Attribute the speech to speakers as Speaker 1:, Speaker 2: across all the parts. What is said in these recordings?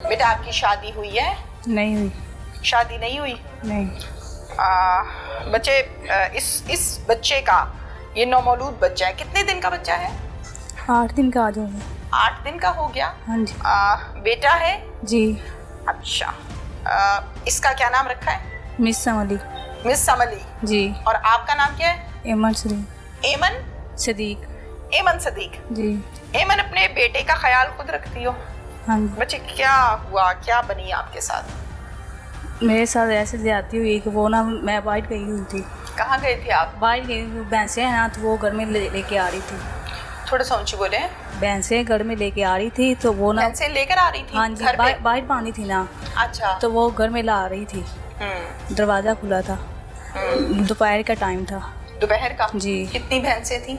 Speaker 1: बेटा आपकी शादी हुई है?
Speaker 2: नहीं हुई।
Speaker 1: शादी नहीं हुई?
Speaker 2: नहीं।
Speaker 1: बच्चे इस बच्चे का, ये नौमौलूद बच्चा है, कितने दिन का बच्चा है?
Speaker 2: 8 दिन का आ जाऊंगा।
Speaker 1: 8 दिन का हो गया?
Speaker 2: हाँ जी।
Speaker 1: बेटा है?
Speaker 2: जी।
Speaker 1: अच्छा। इसका क्या नाम रखा है?
Speaker 2: मिस समली।
Speaker 1: मिस समली।
Speaker 2: जी।
Speaker 1: और आपका नाम क्या है?
Speaker 2: एमन सदीक।
Speaker 1: एमन
Speaker 2: सदीक।
Speaker 1: एमन सदीक।
Speaker 2: जी।
Speaker 1: एमन अपने बेटे का ख्याल खुद रखती हो?
Speaker 2: हाँ जी।
Speaker 1: बच्चे क्या हुआ, क्या बनी आपके साथ?
Speaker 2: मेरे साथ ऐसे ज्यादती हुई कि वो ना, मैं बाहर गई हुई थी।
Speaker 1: कहाँ गए थे आप?
Speaker 2: बाहर गई, भैंसें हैं ना, तो वो घर में लेके आ रही थी।
Speaker 1: थोड़ा सा ऊंची बोले।
Speaker 2: भैंसें घर में लेके आ रही थी तो वो ना,
Speaker 1: भैंसें लेकर आ रही थी?
Speaker 2: हाँ जी,
Speaker 1: घर पे?
Speaker 2: बाहर बांधी थी ना,
Speaker 1: अच्छा।
Speaker 2: तो वो घर में ला रही थी। दरवाज़ा खुला था, दोपहर का टाइम था।
Speaker 1: दोपहर का?
Speaker 2: जी।
Speaker 1: कितनी भैंसें थी?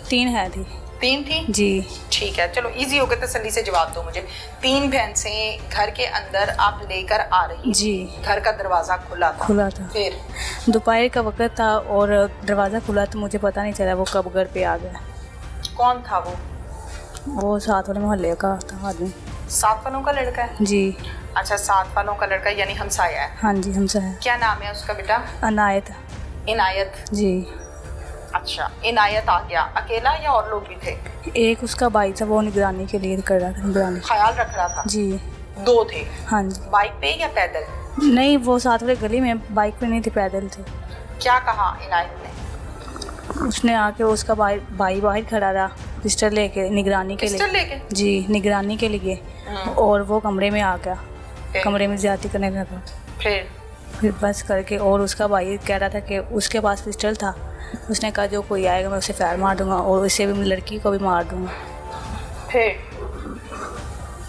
Speaker 2: 3 है थी।
Speaker 1: 3 थी?
Speaker 2: जी।
Speaker 1: ठीक है, चलो इजी हो गया, तसल्ली से जवाब दो मुझे। 3 भैंसें घर के अंदर आप लेकर आ रही?
Speaker 2: जी।
Speaker 1: घर का दरवाजा खुला था? फिर
Speaker 2: दोपहर का वक्त था और दरवाज़ा खुला, तो मुझे पता नहीं चला वो कब घर पे आ गया।
Speaker 1: कौन था वो?
Speaker 2: वो साथ वाले मोहल्ले का था आदमी।
Speaker 1: साथ वालों का लड़का है?
Speaker 2: जी।
Speaker 1: अच्छा, साथ वालों का लड़का यानी हमसाया है?
Speaker 2: हाँ जी, हमसा है।
Speaker 1: क्या नाम है उसका बेटा?
Speaker 2: अनायत।
Speaker 1: इनायत।
Speaker 2: जी।
Speaker 1: अच्छा, इनायत आ गया अकेला या और लोग भी थे?
Speaker 2: एक उसका भाई था, वो निगरानी के लिए कर रहा था, निगरानी
Speaker 1: ख्याल रख रहा था?
Speaker 2: जी।
Speaker 1: 2 थे?
Speaker 2: हाँ जी।
Speaker 1: बाइक पे या पैदल?
Speaker 2: नहीं, वो साथ वाले गली में, बाइक पे नहीं थे, पैदल थे।
Speaker 1: क्या कहा इनायत ने?
Speaker 2: उसने आके, उसका भाई बाहर खड़ा रहा पिस्टल लेके, निगरानी के लिए।
Speaker 1: पिस्टल लेके?
Speaker 2: जी, निगरानी के लिए। और वो कमरे में आ गया, कमरे में ज्यादती करने लगा।
Speaker 1: फिर
Speaker 2: बस करके, और उसका भाई कह रहा था कि उसके पास पिस्टल था। उसने कहा जो कोई आएगा मैं उसे फायर मार दूंगा और उसे भी, लड़की को भी मार दूंगा।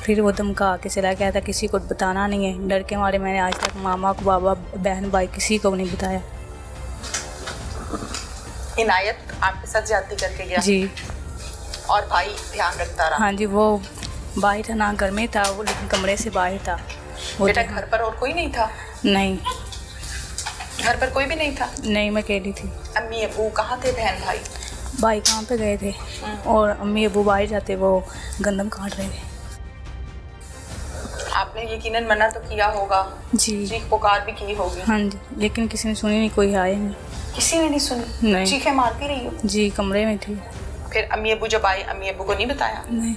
Speaker 2: फिर वो धमका के चला गया था, किसी को बताना नहीं है। डर के मारे मैंने आज तक मामा को, बाबा, बहन, भाई किसी को भी नहीं बताया।
Speaker 1: इनायत आपके साथ ज्यादती करके गया?
Speaker 2: जी।
Speaker 1: और भाई ध्यान रखता रहा?
Speaker 2: हाँ जी, वो बाहर था ना, घर में था वो, लेकिन कमरे से बाहर था।
Speaker 1: बेटा घर पर और कोई नहीं था?
Speaker 2: नहीं।
Speaker 1: घर पर कोई भी नहीं था?
Speaker 2: नहीं, मैं अकेली थी।
Speaker 1: अम्मी अबू कहाँ थे? बहन भाई?
Speaker 2: भाई काम पे गए थे और अम्मी अबू बाहर जाते, वो गंदम काट रहे थे।
Speaker 1: आपने यकीनन मना तो किया होगा?
Speaker 2: जी।
Speaker 1: चीख पुकार भी की होगी?
Speaker 2: हाँ जी, लेकिन किसी ने सुनी नहीं, कोई आया नहीं।
Speaker 1: किसी ने नहीं सुनी?
Speaker 2: नहीं।
Speaker 1: चीखें मारती रही हो?
Speaker 2: जी, कमरे में थी।
Speaker 1: फिर अम्मी अबू जब आए, अम्मी अबू को नहीं बताया?
Speaker 2: नहीं।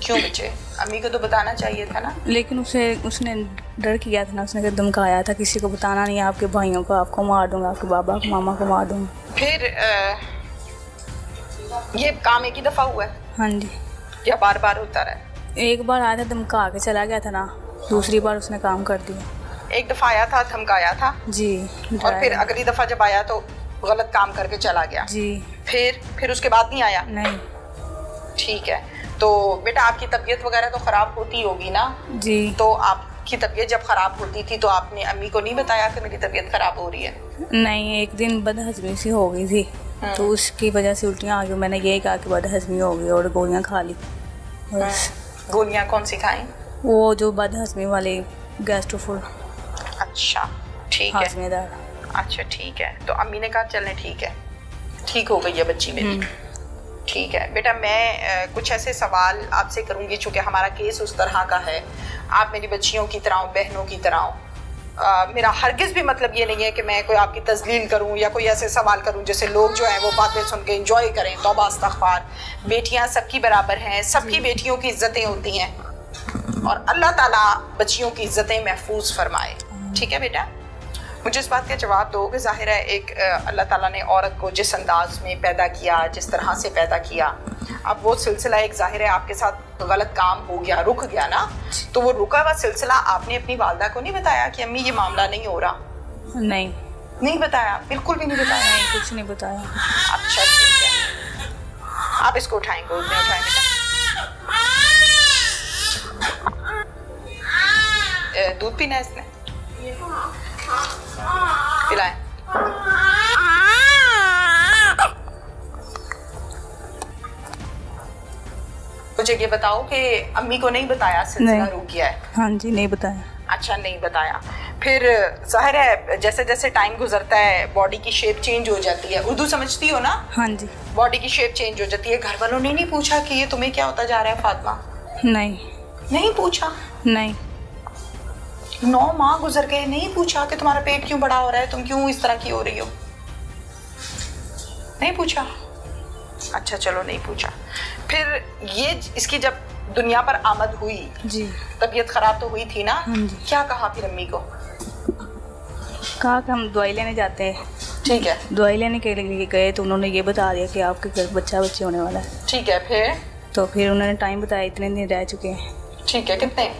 Speaker 1: क्यों बच्चे, अम्मी को तो बताना चाहिए था ना?
Speaker 2: लेकिन उसने डर किया था ना, उसने धमकाया था, किसी को बताना नहीं, आपके भाइयों को आपको मार दूंगा, आपके बाबा को, मामा को मार दूंगा।
Speaker 1: फिर ये काम एक ही दफ़ा हुआ है?
Speaker 2: हाँ जी।
Speaker 1: या बार बार होता रहा?
Speaker 2: एक बार आया था, धमका के चला गया था ना, दूसरी बार उसने काम कर दिया।
Speaker 1: एक दफ़ा आया था, धमकाया था?
Speaker 2: जी।
Speaker 1: और फिर अगली दफ़ा जब आया तो गलत काम करके चला गया?
Speaker 2: जी।
Speaker 1: फिर उसके बाद नहीं आया?
Speaker 2: नहीं।
Speaker 1: ठीक है, तो बेटा आपकी तबीयत वगैरह तो ख़राब होती होगी ना?
Speaker 2: जी।
Speaker 1: तो आपकी तबीयत जब ख़राब होती थी तो आपने अम्मी को नहीं बताया कि मेरी तबीयत ख़राब हो रही है?
Speaker 2: नहीं, एक दिन बदहज़मी सी हो गई थी, तो उसकी वजह से उल्टियाँ आ गई। मैंने यही कहा कि बदहज़मी हो गई और गोलियाँ खा ली बस।
Speaker 1: गोलियाँ कौन सी खाई?
Speaker 2: वो जो बदहज़मी वाली, गैस्ट्रोफुल।
Speaker 1: अच्छा, ठीक है।
Speaker 2: हाजमेदार।
Speaker 1: अच्छा, ठीक है। तो अम्मी ने कहा चलने, ठीक है, ठीक हो गई है बच्ची मेरी। ठीक है बेटा, मैं कुछ ऐसे सवाल आपसे करूंगी, चूँकि हमारा केस उस तरह का है। आप मेरी बच्चियों की तरह हो, बहनों की तरह हो। मेरा हरगिज़ भी मतलब ये नहीं है कि मैं कोई आपकी तज़लील करूं या कोई ऐसे सवाल करूं जैसे लोग जो हैं वो बातें सुन के इंजॉय करें। तौबा इस्तग़फ़ार। बेटियां सबकी बराबर हैं, सबकी बेटियों की इज़्ज़तें होती हैं और अल्लाह ताला बच्चियों की इज़्ज़तें महफूज फरमाए। ठीक है बेटा, मुझे इस बात का जवाब दो कि ज़ाहिर है एक अल्लाह ताला ने औरत को जिस अंदाज में पैदा किया, जिस तरह से पैदा किया, अब वो सिलसिला एक ज़ाहिर है आपके साथ गलत काम हो गया, रुक गया ना, तो वो रुका हुआ सिलसिला आपने अपनी वालदा को नहीं बताया कि अम्मी ये मामला नहीं हो रहा?
Speaker 2: नहीं
Speaker 1: बताया? बिल्कुल भी नहीं बताया?
Speaker 2: नहीं, कुछ नहीं बताया।
Speaker 1: अच्छा, ठीक है, आप इसको उठाएं, गोद में उठाएं बेटा। दूध पीना है इसने? पिलाएं। मुझे ये बताओ कि अम्मी को नहीं बताया सिलसिला रुक गया है?
Speaker 2: हाँ जी, नहीं बताया।
Speaker 1: अच्छा, नहीं बताया। फिर ज़ाहिर है जैसे जैसे टाइम गुजरता है बॉडी की शेप चेंज हो जाती है। उर्दू समझती हो ना?
Speaker 2: हाँ जी।
Speaker 1: बॉडी की शेप चेंज हो जाती है। घर वालों ने नहीं पूछा कि ये तुम्हें क्या होता जा रहा है फातिमा?
Speaker 2: नहीं
Speaker 1: नहीं पूछा?
Speaker 2: नहीं
Speaker 1: 9 माह गुजर गए, नहीं पूछा कि तुम्हारा पेट क्यों बड़ा हो रहा है, तुम क्यों इस तरह की हो रही हो? नहीं पूछा? अच्छा चलो नहीं पूछा। फिर ये इसकी जब दुनिया पर आमद हुई,
Speaker 2: जी,
Speaker 1: तबीयत खराब तो हुई थी ना?
Speaker 2: हाँ जी।
Speaker 1: क्या कहा फिर अम्मी को?
Speaker 2: कहा कि हम दवाई लेने जाते हैं।
Speaker 1: ठीक है,
Speaker 2: दवाई लेने के लिए गए तो उन्होंने ये बता दिया कि आपके घर बच्चे होने वाला है।
Speaker 1: ठीक है, फिर?
Speaker 2: तो फिर उन्होंने टाइम बताया, इतने दिन रह चुके हैं।
Speaker 1: ठीक है, कितने?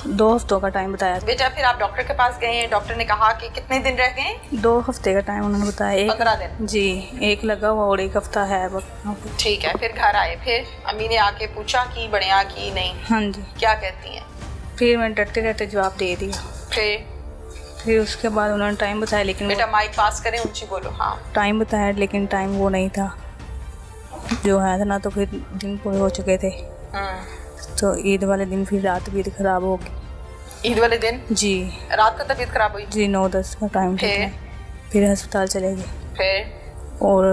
Speaker 2: 2 हफ्तों का टाइम बताया।
Speaker 1: बेटा फिर आप डॉक्टर के पास गए, डॉक्टर ने कहा कि कितने दिन रह गए?
Speaker 2: 2 हफ्ते का टाइम उन्होंने बताया।
Speaker 1: 15 दिन?
Speaker 2: जी, एक लगा हुआ और 1 हफ्ता है।
Speaker 1: ठीक है, फिर घर आए, फिर अम्मी ने आके पूछा कि बढ़िया की नहीं?
Speaker 2: हाँ जी।
Speaker 1: क्या कहती हैं?
Speaker 2: फिर मैंने डरते डरते जवाब दे दिया। फिर उसके बाद उन्होंने टाइम बताया, लेकिन
Speaker 1: बेटा माइक पास करें, ऊंची बोलो। हाँ,
Speaker 2: टाइम बताया लेकिन टाइम वो नहीं था जो है था ना। तो फिर दिन पूरे हो चुके थे। तो ईद वाले दिन फिर रात भी ख़राब हो गई।
Speaker 1: ईद वाले दिन?
Speaker 2: जी,
Speaker 1: रात को तबीयत खराब हुई?
Speaker 2: जी, 9-10 का टाइम था। फिर अस्पताल चले गए।
Speaker 1: फिर?
Speaker 2: और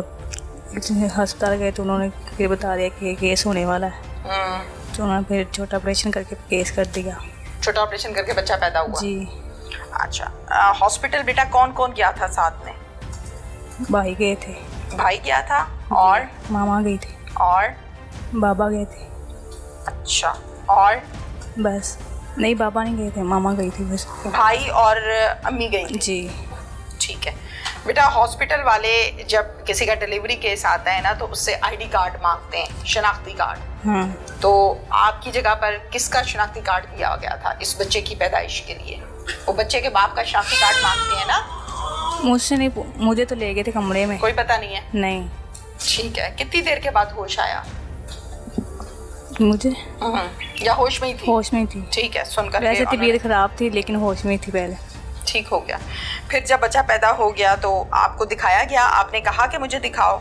Speaker 2: अस्पताल गए तो उन्होंने फिर बता दिया कि केस होने वाला है। तो उन्होंने फिर छोटा ऑपरेशन करके केस कर दिया।
Speaker 1: छोटा ऑपरेशन करके बच्चा पैदा हुआ?
Speaker 2: जी।
Speaker 1: अच्छा, हॉस्पिटल बेटा कौन कौन गया था साथ में?
Speaker 2: भाई गए थे।
Speaker 1: भाई गया था और?
Speaker 2: मामा गई थी
Speaker 1: और
Speaker 2: बाबा गए थे।
Speaker 1: अच्छा, और?
Speaker 2: बस नहीं, बाबा नहीं गए थे, मामा गई थी बस।
Speaker 1: भाई और अम्मी गई थी?
Speaker 2: जी।
Speaker 1: ठीक है बेटा, हॉस्पिटल वाले जब किसी का डिलीवरी केस आता है ना तो उससे आईडी कार्ड मांगते हैं, शनाख्ती कार्ड।
Speaker 2: हाँ।
Speaker 1: तो आपकी जगह पर किसका शनाख्ती कार्ड दिया गया था इस बच्चे की पैदाइश के लिए? वो बच्चे के बाप का शनाख्ती कार्ड मांगते हैं ना?
Speaker 2: मुझसे नहीं, मुझे तो ले गए थे कमरे में।
Speaker 1: कोई पता नहीं है?
Speaker 2: नहीं।
Speaker 1: ठीक है, कितनी देर के बाद होश आया?
Speaker 2: मुझे
Speaker 1: या होश में ही थी?
Speaker 2: होश में थी।
Speaker 1: ठीक है, सुनकर
Speaker 2: वैसे तबीयत खराब थी लेकिन होश में थी पहले।
Speaker 1: ठीक हो गया। फिर जब बच्चा पैदा हो गया तो आपको दिखाया गया? आपने कहा कि मुझे दिखाओ?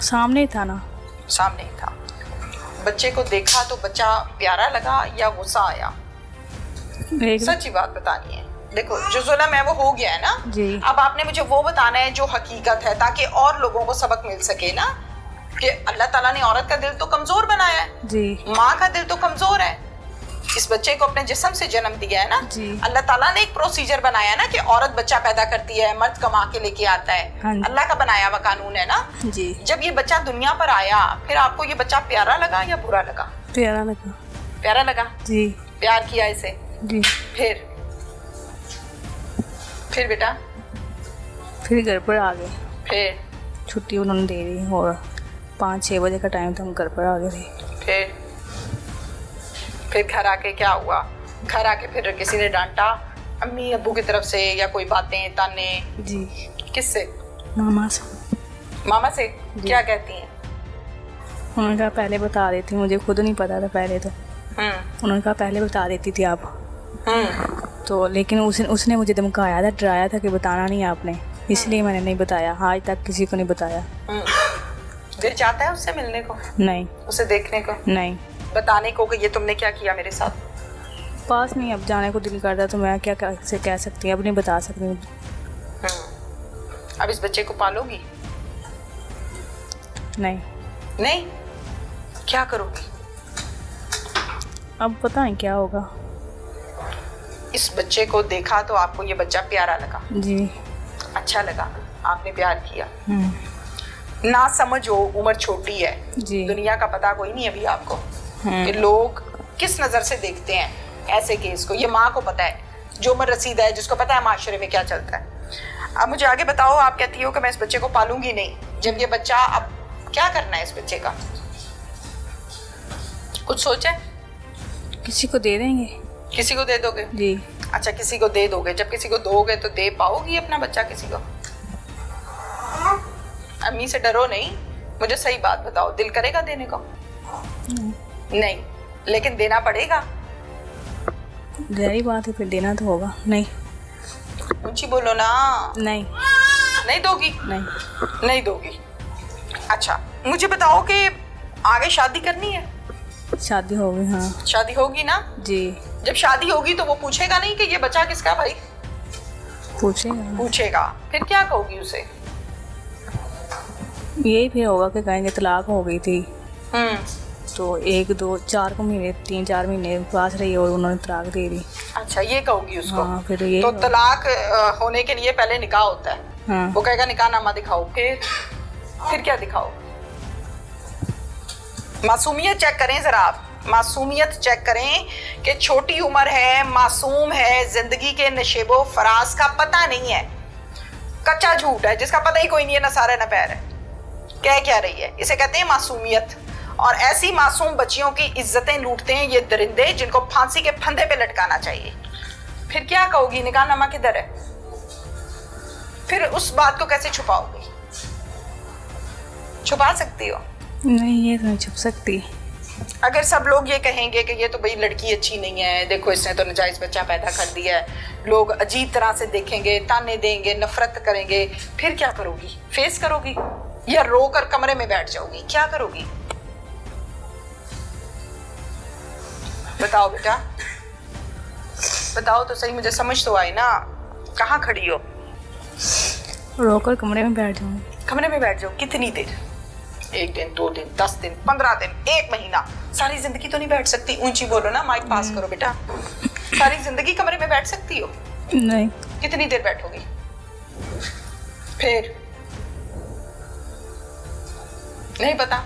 Speaker 2: सामने ही था ना।
Speaker 1: सामने ही था। बच्चे को देखा तो बच्चा प्यारा लगा या गुस्सा आया? सच्ची बात बतानी है। देखो, जो जुल्म है वो हो गया है ना
Speaker 2: जी।
Speaker 1: अब आपने मुझे वो बताना है जो हकीकत है, ताकि और लोगों को सबक मिल सके ना कि अल्लाह ताला ने औरत का दिल तो कमजोर बनाया है
Speaker 2: जी।
Speaker 1: माँ का दिल तो कमजोर है। इस बच्चे को अपने जिस्म से जन्म दिया है ना
Speaker 2: जी।
Speaker 1: अल्लाह ताला ने एक प्रोसीजर बनाया ना कि औरत बच्चा पैदा करती है, मर्द कमा के लेके आता है।
Speaker 2: हाँ।
Speaker 1: अल्लाह का बनाया हुआ कानून है ना
Speaker 2: जी।
Speaker 1: जब ये बच्चा दुनिया पर आया, फिर आपको ये बच्चा प्यारा लगा या बुरा लगा?
Speaker 2: प्यारा लगा।
Speaker 1: प्यारा लगा?
Speaker 2: जी।
Speaker 1: प्यार किया इसे?
Speaker 2: जी।
Speaker 1: फिर बेटा?
Speaker 2: फिर घर पर आ गए।
Speaker 1: फिर?
Speaker 2: छुट्टी उन्होंने दे दी और 5-6 बजे का टाइम था, हम घर पर आ गए थे।
Speaker 1: फिर घर आके क्या हुआ? घर आके फिर किसी ने डांटा अम्मी अब्बू की तरफ से या कोई बातें ताने?
Speaker 2: जी।
Speaker 1: किससे?
Speaker 2: मामा से।
Speaker 1: मामा से? क्या कहती हैं?
Speaker 2: उन्होंने कहा पहले बता देती, मुझे खुद नहीं पता था पहले तो। उन्होंने कहा पहले बता देती थी आप। तो लेकिन उसने मुझे धमकाया था, डराया था कि बताना नहीं आपने, इसलिए मैंने नहीं बताया। आज तक किसी को नहीं बताया।
Speaker 1: दिल चाहता है उससे मिलने को?
Speaker 2: नहीं।
Speaker 1: उसे देखने को?
Speaker 2: नहीं।
Speaker 1: बताने को कि ये तुमने क्या किया मेरे साथ?
Speaker 2: पास नहीं, अब जाने को दिल करता तो मैं क्या से कह सकती हूँ, अब नहीं बता सकती हूँ।
Speaker 1: अब इस बच्चे को पालोगी?
Speaker 2: नहीं।
Speaker 1: नहीं? क्या करोगी?
Speaker 2: अब पता नहीं क्या होगा।
Speaker 1: इस बच्चे को देखा तो आपको ये बच्चा प्यारा लगा?
Speaker 2: जी।
Speaker 1: अच्छा लगा, आपने प्यार किया। ना समझो, उम्र छोटी है
Speaker 2: जी।
Speaker 1: दुनिया का पता कोई नहीं अभी आपको कि लोग किस नजर से देखते हैं ऐसे केस को। ये माँ को पता है, जो उम्र रसीदा है, जिसको पता है माशरे में क्या चलता है। अब मुझे आगे बताओ, आप कहती हो कि मैं इस बच्चे को पालूंगी नहीं। जब ये बच्चा, अब क्या करना है इस बच्चे का? कुछ सोचा है?
Speaker 2: किसी को दे देंगे।
Speaker 1: किसी को दे दोगे?
Speaker 2: जी।
Speaker 1: अच्छा, किसी को दे दोगे। जब किसी को दोगे तो दे पाओगी अपना बच्चा किसी को? अम्मी से डरो नहीं, मुझे सही बात बताओ, दिल करेगा देने को? नहीं, लेकिन देना पड़ेगा।
Speaker 2: गहरी बात है, फिर देना तो होगा। नहीं।
Speaker 1: ऊंची बोलो ना।
Speaker 2: नहीं।
Speaker 1: नहीं दोगी?
Speaker 2: नहीं।
Speaker 1: नहीं दोगी। अच्छा, मुझे बताओ कि आगे शादी करनी है?
Speaker 2: शादी होगी। हाँ।
Speaker 1: शादी होगी ना?
Speaker 2: जी।
Speaker 1: जब शादी होगी तो वो पूछेगा नहीं कि ये बच्चा किसका? भाई पूछेगा। फिर क्या कहोगी उसे?
Speaker 2: यही फिर होगा कि कहेंगे तलाक हो गई थी। तो 1-2-4 महीने 3-4 महीने पास रही और उन्होंने तलाक दे दी।
Speaker 1: अच्छा, ये कहोगी उसको?
Speaker 2: हाँ, फिर ये
Speaker 1: तो तलाक होने के लिए पहले निकाह होता है।
Speaker 2: हाँ।
Speaker 1: वो कहेगा निकाहनामा दिखाओ, फिर क्या दिखाओ? मासूमियत चेक करें जरा आप, मासूमियत चेक करें कि छोटी उम्र है, मासूम है, जिंदगी के नशेबो फराज का पता नहीं है, कच्चा झूठ है जिसका पता ही कोई नहीं है, ना सारा ना पैर है, कह क्या रही है, इसे कहते हैं मासूमियत। और ऐसी मासूम बच्चियों की इज्जतें लूटते हैं ये दरिंदे जिनको फांसी के फंदे पे लटकाना चाहिए। फिर क्या कहोगी? निकाहनामा किधर है? फिर उस बात को कैसे छुपाओगी? छुपा सकती हो?
Speaker 2: नहीं, ये तो नहीं छुप सकती।
Speaker 1: अगर सब लोग ये कहेंगे कि ये तो भाई लड़की अच्छी नहीं है, देखो इसने तो नाजायज बच्चा पैदा कर दिया है, लोग अजीब तरह से देखेंगे, ताने देंगे, नफरत करेंगे, फिर क्या करोगी? फेस करोगी या रो कर कमरे में बैठ जाओगी? क्या करोगी? बताओ बेटा, बताओ तो सही, मुझे समझ तो आई ना। कहाँ खड़ी हो?
Speaker 2: रोकर कमरे में बैठ जाऊँ।
Speaker 1: कमरे में बैठ जाओ। कितनी देर? 1 दिन, 2 दिन, 10 दिन, 15 दिन, 1 महीना? सारी जिंदगी तो नहीं बैठ सकती। ऊंची बोलो ना, माइक पास करो बेटा। सारी जिंदगी कमरे में बैठ सकती हो?
Speaker 2: नहीं।
Speaker 1: कितनी देर बैठोगी? फिर नहीं पता।